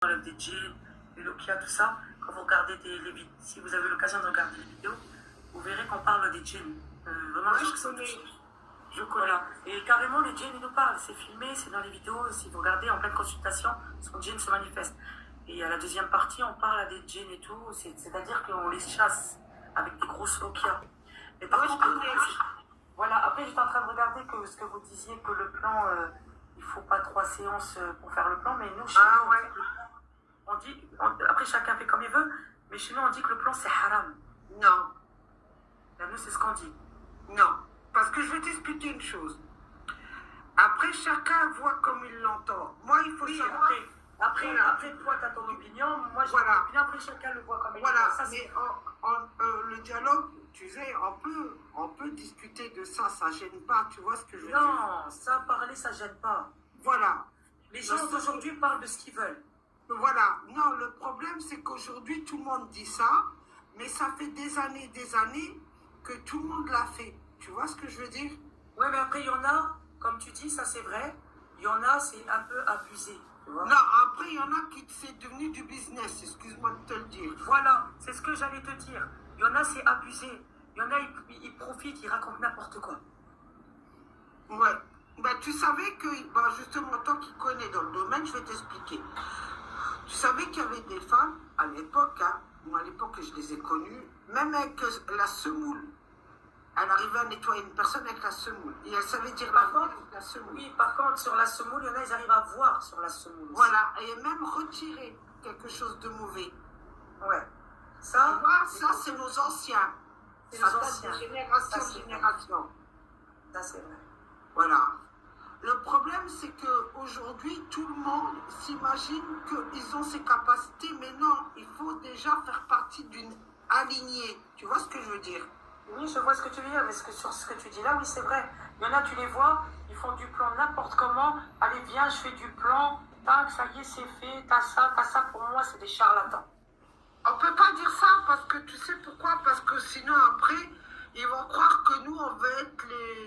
enlève des djinns, les lokia, tout ça. Quand vous regardez si vous avez l'occasion de regarder les vidéos, vous verrez qu'on parle des djinns. Vraiment, Oui, je connais. Je connais. Voilà. Et carrément, les djinns, ils nous parlent. C'est filmé, c'est dans les vidéos. Si vous regardez en pleine consultation, son djinn se manifeste. Et à la deuxième partie, on parle à des djinns et tout. C'est-à-dire qu'on les chasse avec des grosses lokias. Mais par contre, voilà. Après, j'étais en train de regarder ce que vous disiez, que le plan, il ne faut pas 3 séances pour faire le plan. Mais nous, chez nous, ouais. on dit, après, chacun fait comme il veut. Mais chez nous, on dit que le plan, c'est haram. Non. Là, nous, c'est ce qu'on dit. Non. Parce que je vais t'expliquer une chose. Après, chacun voit comme il l'entend. Moi, il faut savoir... Après, toi, tu as ton opinion. Moi, j'ai Voilà. mon opinion. Après, chacun le voit comme il Voilà. veut. Ça, Mais le dialogue, tu sais, on peut discuter de ça. Ça gêne pas. Tu vois ce que je veux dire? Non, ça, parler, ça gêne pas. Voilà. Les gens d'aujourd'hui parlent de ce qu'ils veulent. Voilà. Non, le problème, c'est qu'aujourd'hui, tout le monde dit ça. Mais ça fait des années que tout le monde l'a fait. Tu vois ce que je veux dire? Ouais, mais après, il y en a, comme tu dis, ça c'est vrai. Il y en a, c'est un peu abusé. Tu vois? Non, après, il y en a qui c'est devenu du business, excuse-moi de te le dire. Voilà, c'est ce que j'allais te dire. Il y en a, c'est abusé. Il y en a, ils profitent, ils racontent n'importe quoi. Ouais. Ben, tu savais que, ben, justement, toi qui connais dans le domaine, je vais t'expliquer. Tu savais qu'il y avait des femmes, à l'époque, hein, moi à l'époque je les ai connues, même avec la semoule. Elle arrivait à nettoyer une personne avec la semoule. Et elle savait dire Par la contre, avec la semoule. oui, par contre, sur la semoule, il y en a, ils arrivent à voir sur la semoule. Voilà, et même retirer quelque chose de mauvais. Ouais. Tu vois, ça c'est nos anciens. C'est Ça nos date anciens. de génération en génération. Ça, c'est vrai. Voilà. Le problème, c'est qu'aujourd'hui, tout le monde s'imagine qu'ils ont ces capacités, mais non, il faut déjà faire partie d'une alignée. Tu vois ce que je veux dire? Oui, je vois ce que tu veux dire, mais sur ce que tu dis là, oui, c'est vrai. Il y en a, tu les vois, ils font du plan n'importe comment. Allez, viens, je fais du plan. Tac, ça y est, c'est fait. T'as ça. Pour moi, c'est des charlatans. On peut pas dire ça parce que tu sais pourquoi? Parce que sinon, après, ils vont croire que nous, on veut être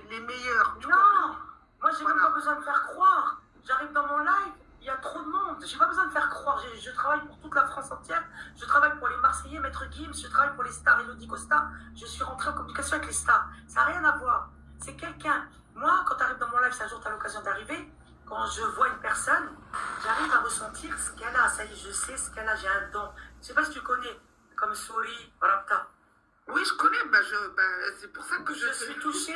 les meilleurs. Non, moi, j'ai même Voilà. pas besoin de faire croire. J'arrive dans mon live, il y a trop de monde. J'ai pas besoin de faire croire. Je travaille pour toute la France entière. Je travaille pour les Marseillais, Maître Gims. Je travaille pour les stars, Elodie Costa. Je suis rentrée en communication avec les stars. Ça n'a rien à voir. C'est quelqu'un. Moi, quand tu arrives dans mon live, si un jour tu as l'occasion d'arriver, quand je vois une personne, j'arrive à ressentir ce qu'elle a. Ça y est, je sais ce qu'elle a. J'ai un don. Je sais pas si tu connais, comme Sori, Rapta. Oui, je connais, c'est pour ça que Je suis touchée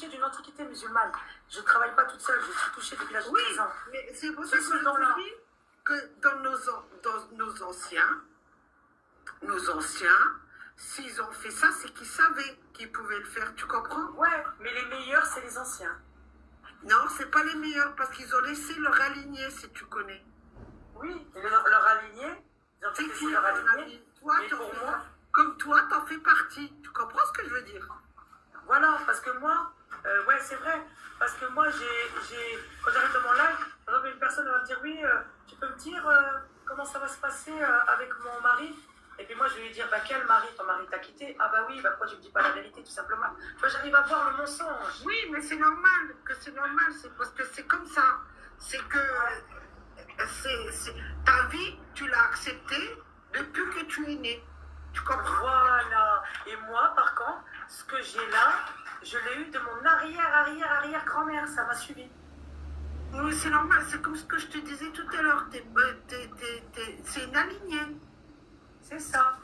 d'une antiquité musulmane. Je ne travaille pas toute seule, je suis touchée depuis l'âge de 13 ans. mais c'est pour ça que je te dis que dans nos anciens, s'ils ont fait ça, c'est qu'ils savaient qu'ils pouvaient le faire, tu comprends? Ouais, mais les meilleurs, c'est les anciens. Non, c'est pas les meilleurs, parce qu'ils ont laissé leur aligner, si tu connais. Oui, leur aligné, ils ont C'est laissé qui leur aligné. Toi, Mais pour moi, comme toi, t'en fais partie. Tu comprends ce que je veux dire? voilà, parce que moi, ouais, c'est vrai. Parce que moi, quand j'arrive dans mon live, par exemple, une personne va me dire, oui, tu peux me dire comment ça va se passer avec mon mari? Et puis moi, je vais lui dire, bah, quel mari? Ton mari t'a quitté? Ah bah oui, bah pourquoi tu me dis pas la vérité, tout simplement? Tu vois, j'arrive à voir le mensonge. Oui, mais c'est normal, c'est parce que c'est comme ça. C'est que ta vie, tu l'as acceptée depuis que tu es né. Tu comprends? Voilà. Et moi, par contre, ce que j'ai là, je l'ai eu de mon arrière-grand-mère. Ça m'a suivi. Oui, c'est normal. C'est comme ce que je te disais tout à l'heure. C'est une alignée. C'est ça.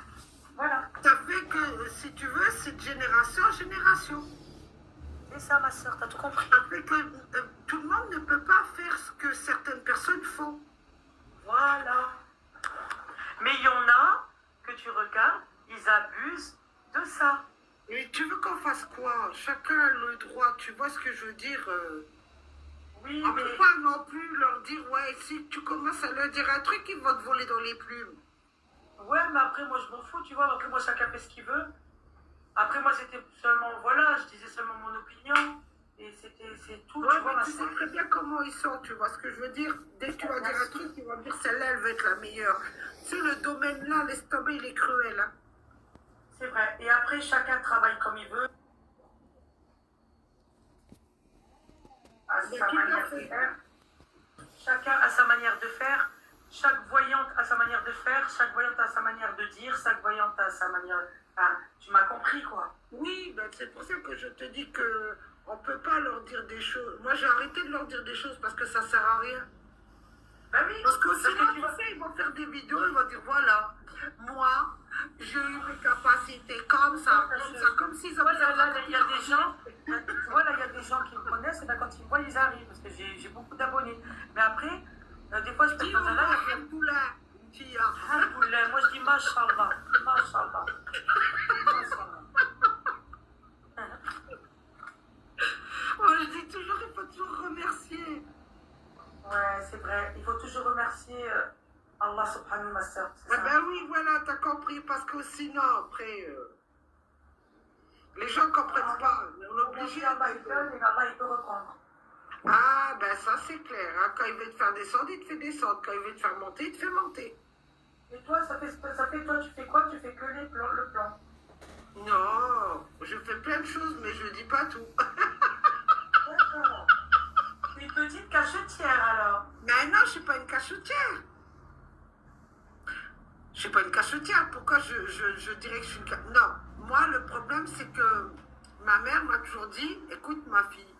Voilà. Ça fait que, si tu veux, c'est de génération en génération. C'est ça, ma soeur. T'as tout compris. Ça fait que tout le monde ne peut pas faire ce que certaines personnes font. Voilà. Mais il y en a que tu regardes, ils abusent de ça. Mais tu veux qu'on fasse quoi? Chacun a le droit. Tu vois ce que je veux dire? Oui, On ne mais... peut pas non plus leur dire, ouais, si tu commences à leur dire un truc, ils vont te voler dans les plumes. Ouais, mais après, moi, je m'en fous, tu vois. Après, moi, chacun fait ce qu'il veut. Après, moi, c'était seulement... Voilà, je disais seulement mon opinion. Et c'est tout, Ouais, tu vois, mais ma tu soeur. sais très bien comment ils sont, tu vois ce que je veux dire? Dès que tu vas dire un truc, ils vont dire, celle-là, elle veut être la meilleure. Tu sais, le domaine-là, laisse tomber, il est cruel, hein. C'est vrai. Et après, chacun travaille comme il veut. À Mais sa tout à manière fait. de faire. Chacun a sa manière de faire. Chaque voyante a sa manière de faire. Chaque voyante a sa manière de dire. Chaque voyante a sa manière... Enfin, tu m'as compris, quoi. Oui, ben c'est pour ça que je te dis que on peut pas leur dire des choses. Moi, j'ai arrêté de leur dire des choses parce que ça sert à rien. Ben oui. Parce que sinon, tu tu sais, ils vont faire des vidéos, ils vont dire voilà, moi, j'ai eu mes capacités comme ça, comme s'ils avaient Voilà, là, il y a des gens... Voilà, il y a des gens qui me connaissent, et ben, quand ils me voient, ils arrivent, parce que j'ai beaucoup d'abonnés. Mais après, des fois, je peux Dis être dans un live... alhamdoulilah, Tia. Alhamdoulilah, moi je dis Mashallah. Mashallah. Mashallah. Moi, je dis toujours, il faut toujours remercier. Ouais, c'est vrai. Il faut toujours remercier Allah subhanahu wa ta'ala. Eh ben oui, voilà, t'as compris, parce que sinon, après, les gens comprennent pas. On est obligé Allah il donne et Allah il peut reprendre. Ah, ben ça c'est clair. Hein. Quand il veut te faire descendre, il te fait descendre. Quand il veut te faire monter, il te fait monter. Et toi, toi, tu fais quoi? Tu fais que le plan. Non, je fais plein de choses, mais je dis pas tout. D'accord. T'es une petite cachetière alors. Mais non, je suis pas une cachotière. Je suis pas une cachotière. Pourquoi je dirais que je suis une cachotière? Non, moi le problème c'est que ma mère m'a toujours dit, écoute ma fille,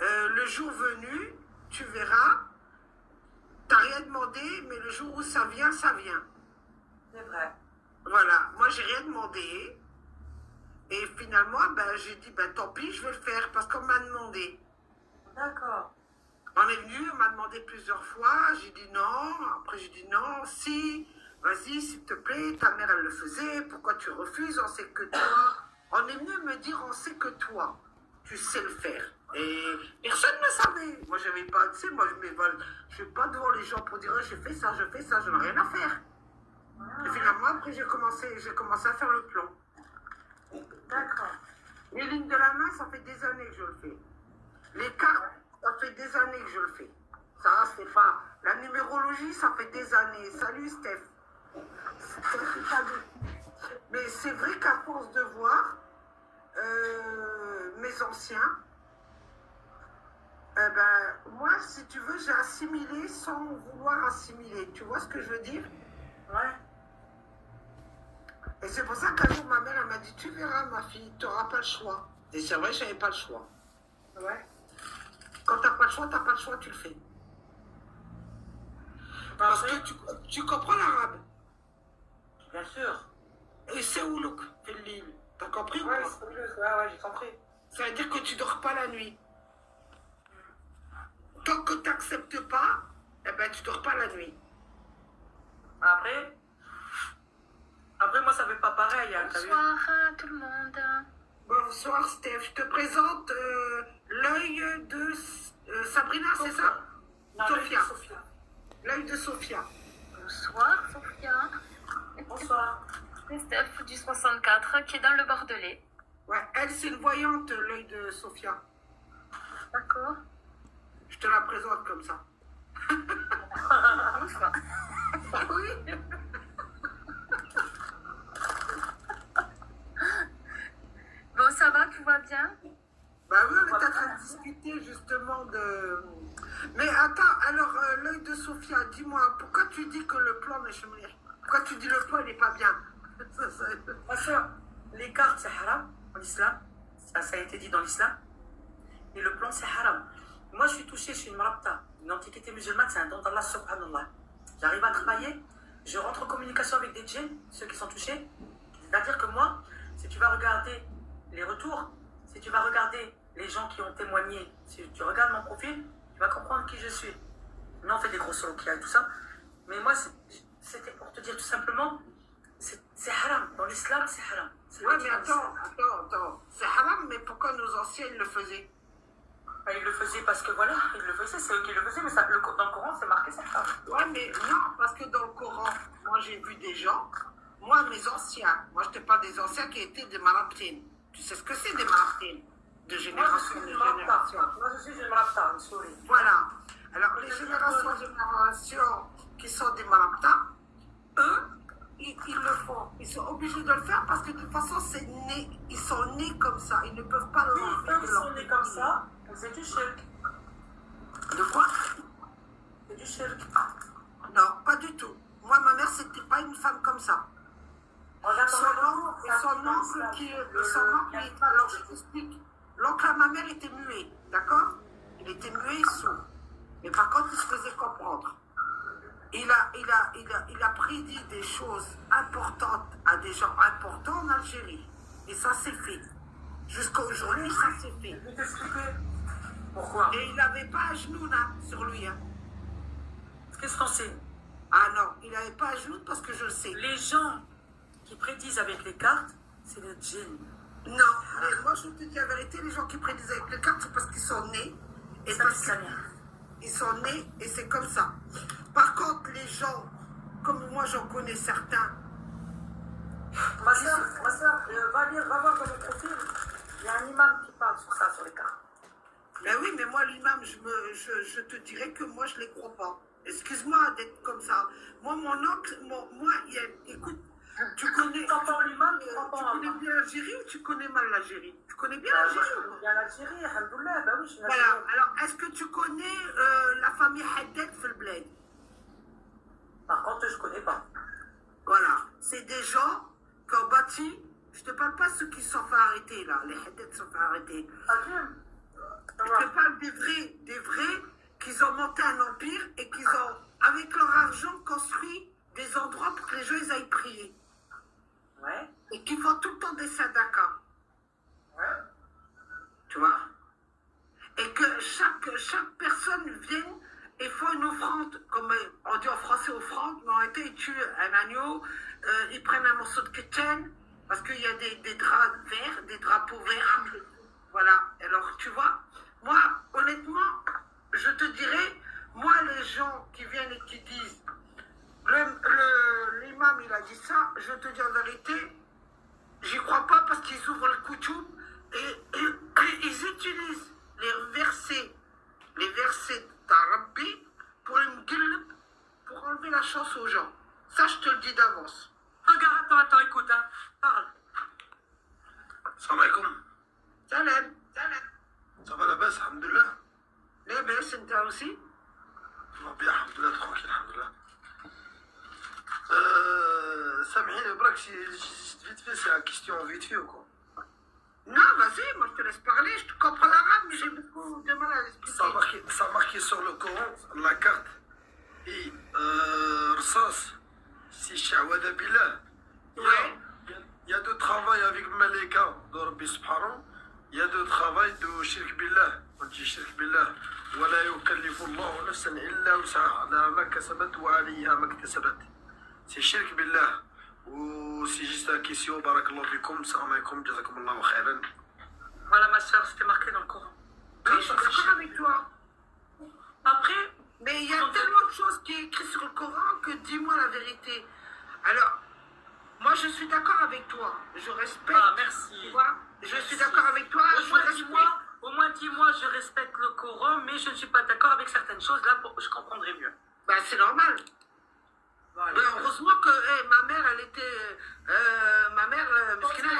le jour venu, tu verras, t'as rien demandé, mais le jour où ça vient, ça vient. C'est vrai. Voilà, moi j'ai rien demandé. Et finalement, ben, j'ai dit, ben, tant pis, je vais le faire parce qu'on m'a demandé. D'accord. On est venu, on m'a demandé plusieurs fois, j'ai dit non, après j'ai dit non, si, vas-y, s'il te plaît, ta mère elle le faisait, pourquoi tu refuses, on sait que toi. On est venu me dire, on sait que toi, tu sais le faire. Et personne ne savait. Moi, j'avais pas, tu sais, moi, je suis pas devant les gens pour dire, oh, je fais ça, je n'ai rien à faire. Et finalement, après, j'ai commencé à faire le plan. D'accord. Les lignes de la main, ça fait des années que je le fais. Les cartes, ça fait des années que je le fais. Ça, c'est pas... La numérologie, ça fait des années. Salut, Steph. Mais c'est vrai qu'à force de voir mes anciens, moi, si tu veux, j'ai assimilé sans vouloir assimiler. Tu vois ce que je veux dire? Ouais. Et c'est pour ça qu'un jour, ma mère, elle m'a dit, tu verras, ma fille, tu n'auras pas le choix. Et c'est vrai, je n'avais pas le choix. Ouais. Quand tu n'as pas le choix, tu le fais. Parce que tu comprends l'arabe. Bien sûr. Et c'est Oulouk, fais le livre. T'as compris? Ouais, j'ai compris. Ça veut dire que tu dors pas la nuit. Tant que tu n'acceptes pas, eh ben, tu dors pas la nuit. Après, moi, ça fait pas pareil. Hein, Bonsoir à tout le monde. Bonsoir, Steph. Je te présente l'œil de Sabrina, c'est ça? Non, Sophia. Sophia. L'œil de Sophia. Bonsoir Sophia. Bonsoir. C'est Steph du 64 qui est dans le Bordelais. Ouais, elle, c'est une voyante, l'œil de Sophia. D'accord. Je te la présente comme ça. Bonsoir. Oui. Bon, ça va, tout va bien? Bah oui, on est en train de discuter justement de... Mais attends, alors l'œil de Sophia, dis-moi, pourquoi tu dis que le plan n'est chemin? Pourquoi tu dis le plan n'est pas bien? Ma soeur, les cartes, c'est haram en islam. Ça a été dit dans l'islam. Et le plan, c'est haram. Moi, je suis touché, je suis une marabta. Une antiquité musulmane, c'est un don d'Allah, subhanallah. J'arrive à travailler, je rentre en communication avec des djinns, ceux qui sont touchés. C'est-à-dire que moi, si tu vas regarder les retours, si tu vas regarder les gens qui ont témoigné, si tu regardes mon profil, tu vas comprendre qui je suis. Nous, on fait des gros solokia et tout ça. Mais moi, c'était pour te dire tout simplement, c'est haram. Dans l'islam, c'est haram. Ouais, mais attends. C'est haram, mais pourquoi nos anciens, ils le faisaient? Ben, ils le faisaient parce que voilà, ils le faisaient, c'est eux qui le faisaient, mais ça, dans le Coran, c'est marqué, c'est haram. Ouais, mais non, parce que dans le Coran, moi, j'ai vu des gens, moi, mes anciens, moi, je te parle des anciens qui étaient des marabtines. Tu sais ce que c'est des marabtines? De génération en génération. Moi, je suis une marabta, une souris. Voilà. Alors, les générations qui sont des marabtas, eux, ils le font. Ils sont obligés de le faire parce que de toute façon, c'est né. Ils sont nés comme ça. Ils ne peuvent pas le Oui, eux, ils sont nés comme ça, c'est du shirk. De quoi? du shirk. Non, pas du tout. Moi, ma mère, c'était pas une femme comme ça. Regarde, Son oncle qui... Alors, je t'explique. L'oncle à ma mère était muet, d'accord? Il était muet et sourd. Mais par contre, il se faisait comprendre. Il a prédit des choses importantes à des gens importants en Algérie. Et ça s'est fait. Jusqu'à aujourd'hui, ça s'est fait. Je vais t'expliquer. Pourquoi? Et il n'avait pas à genoux là, sur lui. Hein. Qu'est-ce qu'on sait? Ah non, il n'avait pas à genoux parce que je le sais. Les gens qui prédisent avec les cartes, c'est le djinn. Non, mais moi je te dis la vérité, les gens qui prédisent avec les cartes, c'est parce qu'ils sont nés. Et Ça, parce c'est sa mère. qu'ils sont nés et c'est comme ça. Par contre, les gens, comme moi j'en connais certains. Ma soeur, va voir dans mon profil. Il y a un imam qui parle sur ça, sur les cartes. Mais oui, mais moi l'imam, je te dirais que moi je ne les crois pas. Excuse-moi d'être comme ça. Moi, mon oncle, écoute, tu connais, T'entends l'imam, tu connais bien l'Algérie ou tu connais mal l'Algérie? Tu connais bien Moi, l'Algérie je ou connais pas? bien l'Algérie, alhamdoulilah, bah oui, je suis Voilà, algérienne. alors est-ce que tu connais la famille Haddad Felbled? Par contre, je connais pas. Voilà, c'est des gens qui ont bâti, je te parle pas ceux qui se sont fait arrêter là, les Haddad se sont fait arrêter. Je te parle des vrais qui ont monté un empire et qui ont, avec leur argent, construit des endroits pour que les gens ils aillent prier. Ouais, Et qui font tout le temps des sadakas. ouais. Tu vois? Et que chaque personne vienne et fait une offrande, comme on dit en français offrande, mais en réalité ils tuent un agneau, ils prennent un morceau de ketchen, parce qu'il y a des draps verts, des drapeaux verts. Voilà. Alors tu vois, moi honnêtement, je te dirais, moi les gens qui viennent et qui disent, l'imam il a dit ça, je te dis en vérité, j'y crois pas parce qu'ils ouvrent le koutoub et ils utilisent les versets d'Arabie pour enlever la chance aux gens. Ça, je te le dis d'avance. Regarde, attends, écoute, hein. Parle. Salam alaikum. Salam. Ça va la baisse, alhamdoulilah. Les belles, c'est toi aussi? Ça va bien, alhamdoulilah, tranquille, alhamdoulilah. Samihine, Brak, juste vite fait, c'est la question vite fait ou quoi? Non, vas-y, moi je te laisse parler. Je te comprends l'arabe, mais j'ai beaucoup de mal à l'expliquer. Ça a marqué sur le Coran, la carte, et Rsas, si Sha'wada Billah. Ouais. Il y a de travail avec Malika de Rabbi Subhanahu, il y a de travail de Shirk Billah. On dit Shirk Billah. ولا يكلف الله نفسا إلا وسعها لها ما كسبت وعليها ما اكتسبت. C'est Shirk Billah. Ou c'est juste la question, barakallahu fikum, salam alaikum, jazakumullahu khairan. Voilà, ma soeur, c'était marqué dans le Coran. Oui, je suis d'accord avec toi. Après, Mais il y a tellement de choses qui est écrit sur le Coran que dis-moi la vérité. Alors, moi je suis d'accord avec toi. Je respecte. Ah, merci. Tu vois? Je suis d'accord avec toi. Au moins, dis-moi, je respecte le Coran, mais je ne suis pas d'accord avec certaines choses. Là, je comprendrai mieux. Ben, c'est normal. Voilà. Ben, heureusement que ma mère, elle était. Ma mère.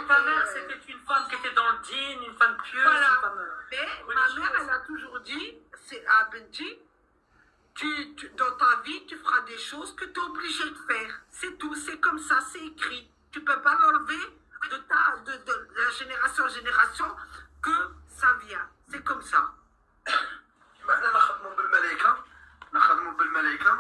Ta mère, c'était une femme qui était dans le djinn, une femme pieuse, Voilà. une femme... Mais ma religieuse. mère, elle a toujours dit, c'est à Benti, dans ta vie, tu feras des choses que tu es obligé de faire. C'est tout, c'est comme ça, c'est écrit. Tu ne peux pas l'enlever de la génération en génération que ça vient. C'est comme ça. احنا نخدموا بالملائكة نخدموا بالملائكة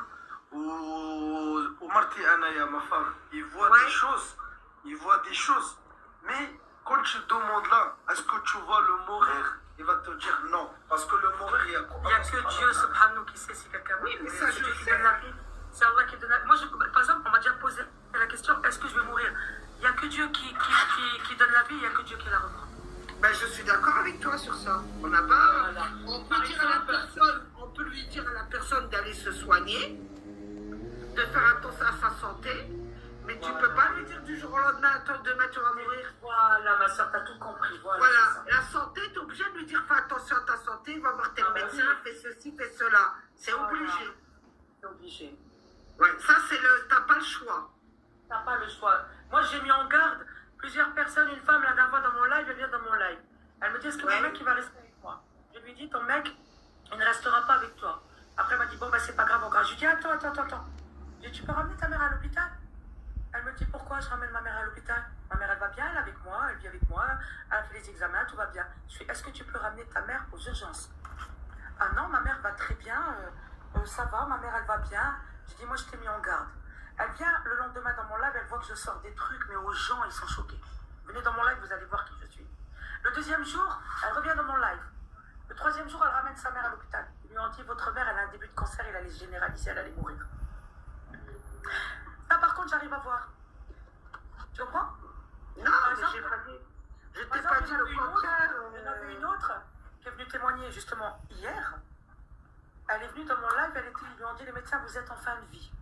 ومرتي انا يا ما فام il voit Ouais. des choses mais quand tu demandes là est-ce que tu vas le mourir il va te dire non parce que le mourir il y a Il n'y a que Dieu, subhanahu, qui sait si quelqu'un Oui, mais meurt. ça, C'est je Dieu qui sais. donne la vie. C'est Allah qui donne la vie. Moi, par exemple, on m'a déjà posé la question, est-ce que je vais mourir? Il n'y a que Dieu qui donne la vie, il n'y a que Dieu qui la reprend. Ben, je suis d'accord avec toi sur ça. On n'a pas. Voilà. On peut dire à la personne, on peut lui dire à la personne d'aller se soigner, de faire attention à sa santé, mais tu Voilà. peux pas lui dire du jour au lendemain, attends, demain tu vas mourir. Voilà, ma soeur, t'as tout compris. Voilà. Voilà, c'est ça. la santé, tu es obligé de lui dire fais attention à ta santé, va voir tel Ah, bah médecin, oui. fais ceci, fais cela. C'est Voilà. obligé. C'est obligé. Ouais, ça c'est le. T'as pas le choix. T'as pas le choix. Moi, j'ai mis en garde plusieurs personnes. Une femme, la dernière fois dans mon live, elle vient dans mon live. Elle me dit, est-ce que Ouais. mon mec, il va rester avec moi? Je lui dis, ton mec, il ne restera pas avec toi. Après, elle m'a dit, bon, bah, c'est pas grave, on grave. Je lui dis, attends. Je dis, tu peux ramener ta mère à l'hôpital? Elle me dit, pourquoi je ramène ma mère à l'hôpital? Ma mère, elle va bien, elle est avec moi, elle vit avec moi, elle a fait les examens, tout va bien. Je fais, est-ce que tu peux ramener ta mère aux urgences? Ah non, ma mère va très bien, ça va, ma mère, elle va bien. Je dis, moi, je t'ai mis en garde. Elle vient le lendemain dans mon live, elle voit que je sors des trucs, mais aux gens, ils sont choqués. Venez dans mon live, vous allez voir qui je suis. Le deuxième jour, elle revient dans mon live. Le troisième jour, elle ramène sa mère à l'hôpital. Ils lui ont dit, votre mère, elle a un début de cancer, elle allait se généraliser, elle allait mourir. Là, par contre, j'arrive à voir. Tu comprends? Non, Par mais exemple, je par t'ai pas exemple, dit le contraire. il y en a eu une autre qui est venue témoigner justement hier. Elle est venue dans mon live, ils lui ont dit, les médecins, vous êtes en fin de vie.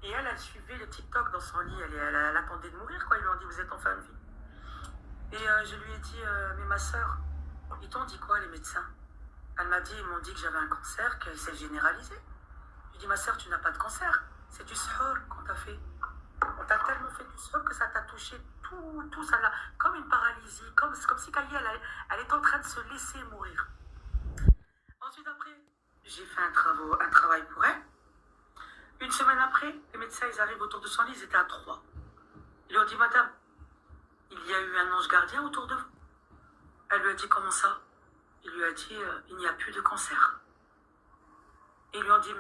Et elle suivait le TikTok dans son lit, elle attendait de mourir, quoi. Ils lui ont dit, vous êtes en fin de vie. Et je lui ai dit, mais ma soeur, ils t'ont dit quoi, les médecins? Elle m'a dit, ils m'ont dit que j'avais un cancer, qu'elle s'est généralisée. Je lui ai dit, ma soeur, tu n'as pas de cancer, c'est du sahur qu'on t'a fait. On t'a tellement fait du sahur que ça t'a touché tout ça là, comme une paralysie, comme si Kaya, elle est en train de se laisser mourir. Ensuite, après, j'ai fait un travail pour elle. Une semaine après, les médecins, ils arrivent autour de son lit, ils étaient à 3. Ils lui ont dit, madame, il y a eu un ange gardien autour de vous. Elle lui a dit, comment ça? Il lui a dit, il n'y a plus de cancer. Et ils lui ont dit,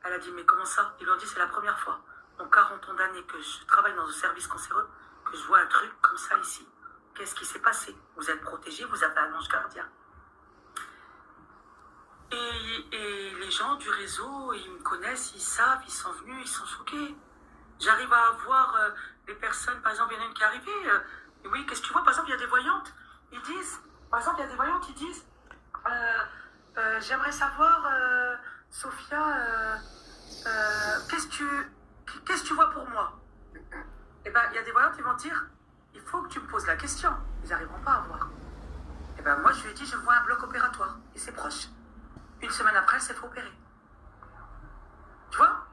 elle a dit, mais comment ça? Ils lui ont dit, c'est la première fois en 40 ans d'années que je travaille dans un service cancéreux, que je vois un truc comme ça ici. Qu'est-ce qui s'est passé? Vous êtes protégé, vous avez un ange gardien. Et les gens du réseau, ils me connaissent, ils savent, ils sont venus, ils sont choqués. J'arrive à voir des personnes, par exemple, il y en a une qui est arrivée. Oui, qu'est-ce que tu vois? Par exemple, il y a des voyantes. Ils disent, j'aimerais savoir, Sophia, qu'est-ce que tu vois pour moi? Eh bien, il y a des voyantes qui vont dire, il faut que tu me poses la question. Ils n'arriveront pas à voir. Eh bien, moi, je lui ai dit, je vois un bloc opératoire. Et c'est proche. Une semaine après, elle s'est fait opérer. Tu vois?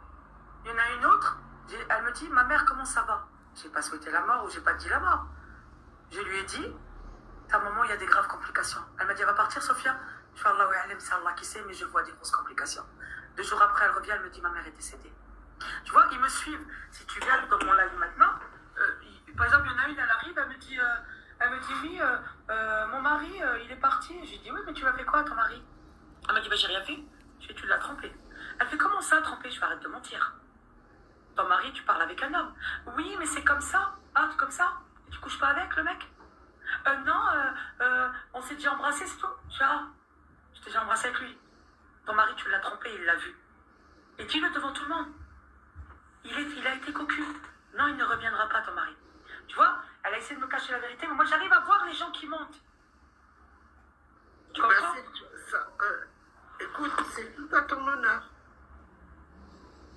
Il y en a une autre, elle me dit, ma mère, comment ça va? J'ai pas souhaité la mort ou j'ai pas dit la mort. Je lui ai dit, ta maman, il y a des graves complications. Elle m'a dit, elle va partir, Sophia? Je fais, Allah c'est Allah qui sait, mais je vois des grosses complications. 2 jours après, elle revient, elle me dit, ma mère est décédée. Tu vois, ils me suivent. Si tu viens dans mon live maintenant, par exemple, il y en a une, elle arrive, elle me dit, oui, mon mari, il est parti. Je lui dis, oui, mais tu l'as fait quoi, ton mari? Elle m'a dit, bah, j'ai rien fait. Je lui ai dit, tu l'as trompé. Elle fait, comment ça, tromper? Je vais arrêter de mentir. Ton mari, tu parles avec un homme. Oui, mais c'est comme ça. Ah, comme ça? Et tu couches pas avec le mec? Non, on s'est déjà embrassé, c'est tout. Je fais, ah, je t'ai déjà embrassé avec lui. Ton mari, tu l'as trompé, il l'a vu. Et dis-le devant tout le monde. Il a été cocu. Non, il ne reviendra pas, ton mari. Tu vois, elle a essayé de me cacher la vérité, mais moi, j'arrive à voir les gens qui mentent. Tu comprends? Écoute, c'est tout à ton honneur.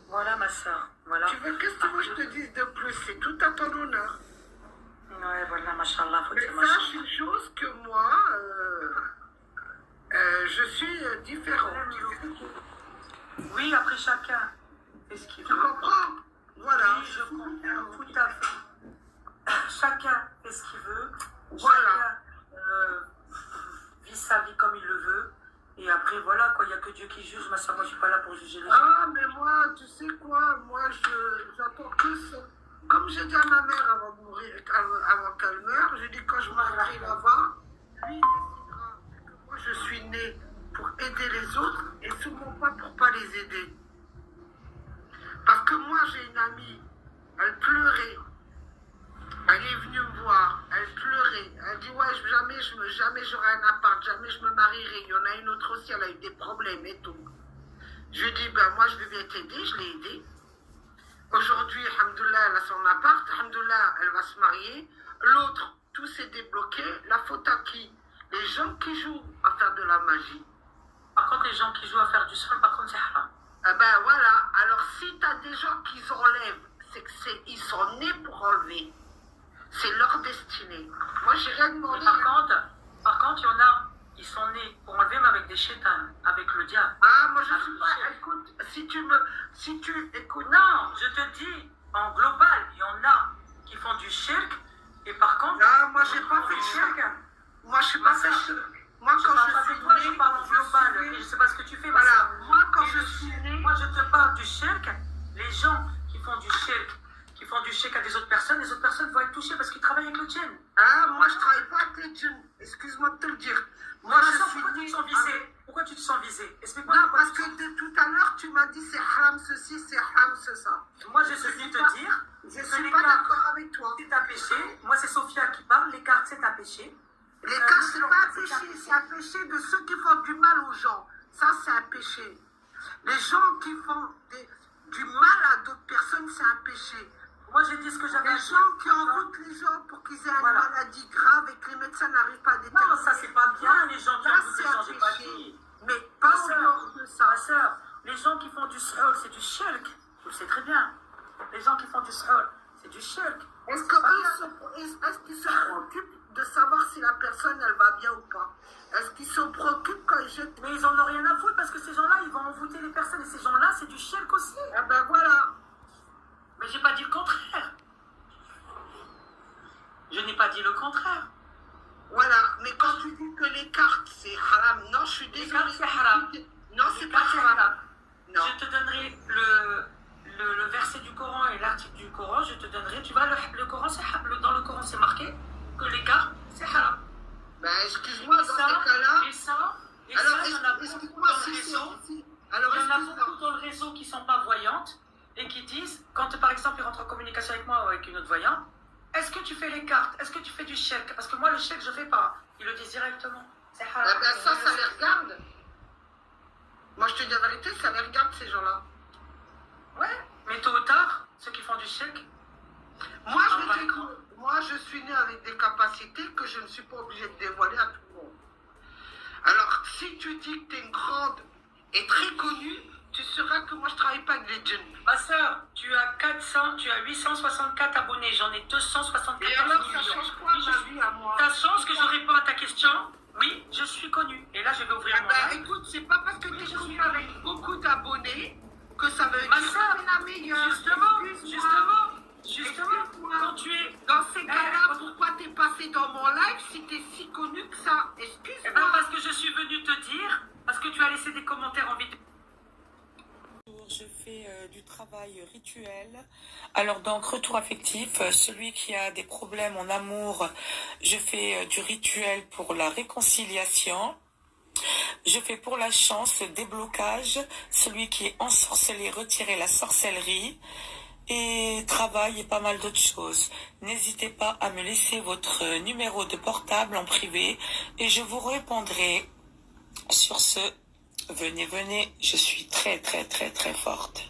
Voilà, ma soeur. Voilà. Tu veux qu'est-ce que moi je te dise de plus? C'est tout à ton honneur. Ouais, voilà, machallah, faut Mais dire sache machallah. une chose que moi, je suis différente. Oui, après chacun fait ce qu'il Tu veut. comprends? Voilà. Oui, je comprends tout à fait. Chacun fait ce qu'il veut. Voilà. Chacun vit sa vie comme il le veut. Et après, voilà, quoi, il n'y a que Dieu qui juge. Ma soeur, moi, je ne suis pas là pour juger les gens. Ah, mais moi, tu sais quoi? Moi, j'entends que ça. Comme j'ai dit à ma mère avant de mourir, avant qu'elle meure, j'ai dit quand je m'arrêterai là-bas, lui il décidera que moi je suis née pour aider les autres et souvent pas pour pas les aider. Parce que moi j'ai une amie, elle pleurait, elle est venue me voir, elle pleurait, elle dit ouais jamais j'aurai un appart, jamais je me marierai. Il y en a une autre aussi, elle a eu des problèmes et tout. Je lui ai dit ben moi je vais bien t'aider, je l'ai aidée. Aujourd'hui, alhamdoulilah, elle a son appart, alhamdoulilah, elle va se marier. L'autre, tout s'est débloqué. La faute à qui? Les gens qui jouent à faire de la magie. Par contre, les gens qui jouent à faire du sol, par contre, c'est haram. Eh ben voilà, alors si tu as des gens qui enlèvent, c'est que ils sont nés pour enlever. C'est leur destinée. Moi, j'ai rien demandé. Mais par contre, il y en a, ils sont nés pour enlever, mais avec des chétans, avec le diable. Ah, moi, je suis pas... Écoute, si tu écoutes... Non, je te dis, en global, il y en a qui font du shirk, et par contre... Ah, moi, j'ai pas fait shirk. Moi, je suis pas fait shirk. Moi, Je quand parle je pas suis de toi, je née, parle en global. Et je sais pas ce que tu fais, ma voilà, sœur. moi, quand Et je suis née, moi, je te parle du shirk. Les gens qui font du shirk à des autres personnes, les autres personnes vont être touchées parce qu'ils travaillent avec le djinn. ah, moi, je travaille pas avec les djinns. Excuse-moi de te le dire. Moi, Ma je sœur, suis pourquoi tu te née sens visée? Pourquoi tu te sens visée? Explique-moi Non, pourquoi parce tu te que sens... de tout à l'heure, tu m'as dit c'est haram ceci, c'est haram ça. Moi, je suis venu te dire, Je que suis les pas cartes, d'accord avec toi. c'est un péché. Moi, c'est Sophia qui parle. Les cartes, c'est un péché. Les cartes, c'est pas un péché, c'est un péché de ceux qui font du mal aux gens. Ça, c'est un péché. Les gens qui font du mal à d'autres personnes, c'est un péché. Moi, j'ai dit ce que j'avais à Les dire. gens qui envoûtent les gens pour qu'ils aient une Voilà. maladie grave et que les médecins n'arrivent pas à déterminer. Non, ça, c'est pas bien, les gens qui Ça, envoûtent c'est les gens, un j'ai pas péché. dit. Mais pas Ma en sœur, dehors de ça. ma sœur, les gens qui font du shirk, c'est du shirk. Tu le sais très bien. Les gens qui font du shirk, c'est du shirk. Est-ce qu'ils se préoccupent de savoir si la personne, elle va bien ou pas? Est-ce qu'ils se préoccupent quand ils jettent? Mais ils en ont rien à foutre parce que ces gens-là, ils vont envoûter les personnes. Et ces gens-là, c'est du shirk aussi. Eh ben voilà. Mais j'ai pas dit le contraire. Je n'ai pas dit le contraire. Voilà, mais quand tu dis que les cartes c'est haram, non, je suis désolée. cartes, c'est haram. Non, c'est pas haram. Non. Je te donnerai le verset du Coran et l'article du Coran. Je te donnerai. Tu vois, le Coran, dans le Coran, c'est marqué que les cartes, c'est haram. Ben, excuse-moi, dans Et ça, ces cas-là. Et ça, il y en a beaucoup explique-moi dans le si réseau. c'est. Alors, Il y en a excuse-moi. beaucoup dans le réseau qui ne sont pas voyantes et qui disent, quand par exemple ils rentrent en communication avec moi ou avec une autre voyante, est-ce que tu fais les cartes? Est-ce que tu fais du chèque? Parce que moi, le chèque, je ne fais pas. Ils le disent directement. C'est Eh haram. ben, ça les regarde. Moi, je te dis la vérité, ça les regarde, ces gens-là. Ouais, mais tôt ou tard, ceux qui font du chèque, Moi, Ah, je vais te dire, moi, je suis née avec des capacités que je ne suis pas obligée de dévoiler à tout le monde. Alors, si tu dis que tu es une grande et très connue, tu sauras que moi, je ne travaille pas avec les djinns. ma soeur, tu as 864 abonnés, j'en ai 264 Et alors, ça millions. change quoi Oui, ma vie à moi? Ça change que je réponds à ta question. Oui, je suis connue. Et là, je vais ouvrir Eh mon ben, live. écoute, c'est pas parce que tu es connue avec beaucoup d'abonnés que ça veut dire Ma que sœur, tu es la meilleure. Justement, Excuse-moi. quand tu es... Dans ces cas-là, quand- pourquoi t'es passé dans mon live si t'es si connu que ça? Eh ben, Excuse-moi. parce que je suis venue te dire, parce que tu as laissé des commentaires en vidéo. Je fais du travail rituel. Alors donc retour affectif, celui qui a des problèmes en amour, je fais du rituel pour la réconciliation. Je fais pour la chance, déblocage, celui qui est ensorcelé, retirer la sorcellerie. Et travail et pas mal d'autres choses. N'hésitez pas à me laisser votre numéro de portable en privé et je vous répondrai. Sur ce, venez, je suis très très très très forte.